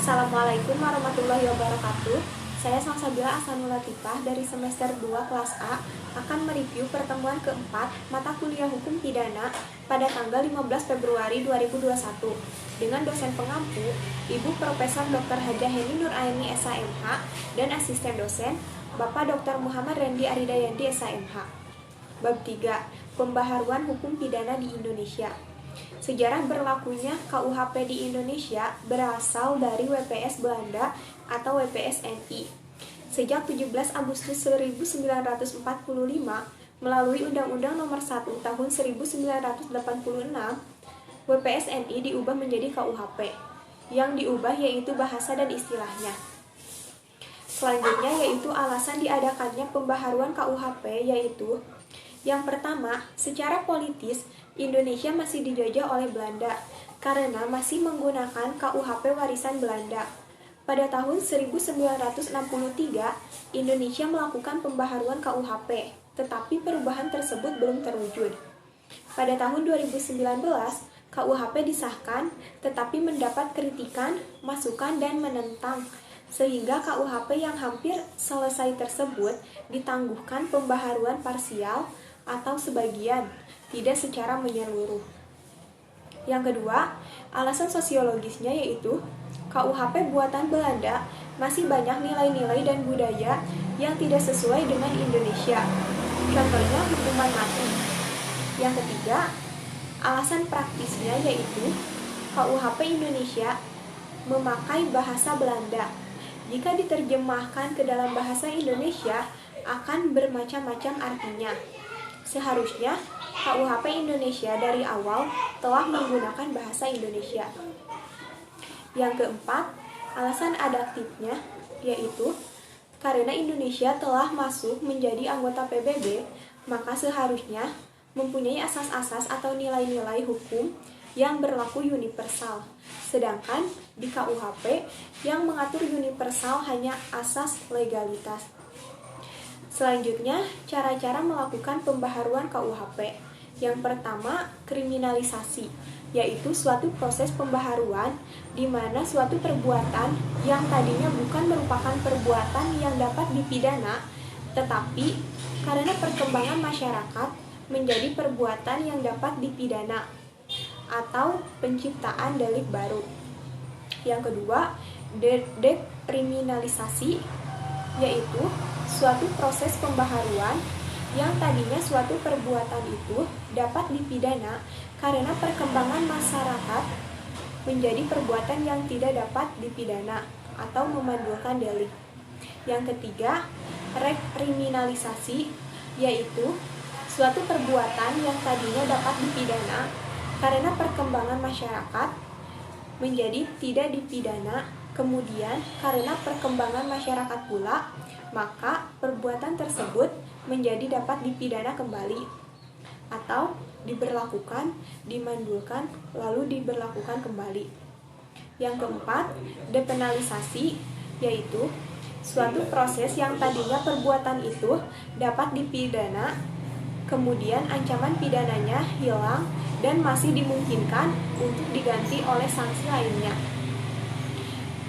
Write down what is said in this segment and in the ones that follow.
Assalamualaikum warahmatullahi wabarakatuh. Saya Salsabila Ahsanul Latifah dari semester 2 kelas A akan mereview pertemuan keempat mata kuliah hukum pidana pada tanggal 15 Februari 2021 dengan dosen pengampu Ibu Profesor Dr. Hajah Heni Nuraini SHMH dan asisten dosen Bapak Dr. Muhammad Rendi Aridayanti SHMH. Bab 3. Pembaharuan hukum pidana di Indonesia. Sejarah berlakunya KUHP di Indonesia berasal dari WPS Belanda atau WPS NI. Sejak 17 Agustus 1945, melalui Undang-Undang Nomor 1 Tahun 1986, WPS NI diubah menjadi KUHP. Yang diubah yaitu bahasa dan istilahnya. Selanjutnya yaitu alasan diadakannya pembaharuan KUHP yaitu: yang pertama, secara politis, Indonesia masih dijajah oleh Belanda karena masih menggunakan KUHP warisan Belanda. Pada tahun 1963, Indonesia melakukan pembaharuan KUHP, tetapi perubahan tersebut belum terwujud. Pada tahun 2019, KUHP disahkan, tetapi mendapat kritikan, masukan, dan menentang, sehingga KUHP yang hampir selesai tersebut ditangguhkan pembaharuan parsial atau sebagian, tidak secara menyeluruh. Yang kedua, alasan sosiologisnya yaitu KUHP buatan Belanda masih banyak nilai-nilai dan budaya yang tidak sesuai dengan Indonesia. Contohnya hukuman mati. Yang ketiga, alasan praktisnya yaitu KUHP Indonesia memakai bahasa Belanda. Jika diterjemahkan ke dalam bahasa Indonesia akan bermacam-macam artinya. Seharusnya KUHP Indonesia dari awal telah menggunakan bahasa Indonesia. Yang keempat, alasan adaptifnya yaitu karena Indonesia telah masuk menjadi anggota PBB, maka seharusnya mempunyai asas-asas atau nilai-nilai hukum yang berlaku universal. Sedangkan di KUHP yang mengatur universal hanya asas legalitas. Selanjutnya, cara-cara melakukan pembaharuan KUHP. Yang pertama, kriminalisasi, yaitu suatu proses pembaharuan di mana suatu perbuatan yang tadinya bukan merupakan perbuatan yang dapat dipidana, tetapi karena perkembangan masyarakat menjadi perbuatan yang dapat dipidana atau penciptaan delik baru. Yang kedua, dekriminalisasi, yaitu suatu proses pembaharuan yang tadinya suatu perbuatan itu dapat dipidana karena perkembangan masyarakat menjadi perbuatan yang tidak dapat dipidana atau memandulkan delik. Yang ketiga, rekriminalisasi, yaitu suatu perbuatan yang tadinya dapat dipidana karena perkembangan masyarakat menjadi tidak dipidana, kemudian karena perkembangan masyarakat pula, maka perbuatan tersebut menjadi dapat dipidana kembali atau diberlakukan, dimandulkan, lalu diberlakukan kembali. Yang keempat, depenalisasi, yaitu suatu proses yang tadinya perbuatan itu dapat dipidana, kemudian ancaman pidananya hilang dan masih dimungkinkan untuk diganti oleh sanksi lainnya.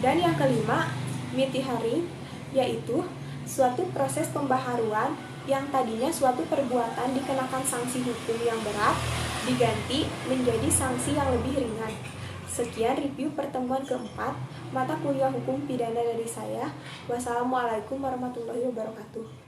Dan yang kelima, mithihari, yaitu suatu proses pembaharuan yang tadinya suatu perbuatan dikenakan sanksi hukum yang berat diganti menjadi sanksi yang lebih ringan. Sekian review pertemuan keempat mata kuliah hukum pidana dari saya. Wassalamualaikum warahmatullahi wabarakatuh.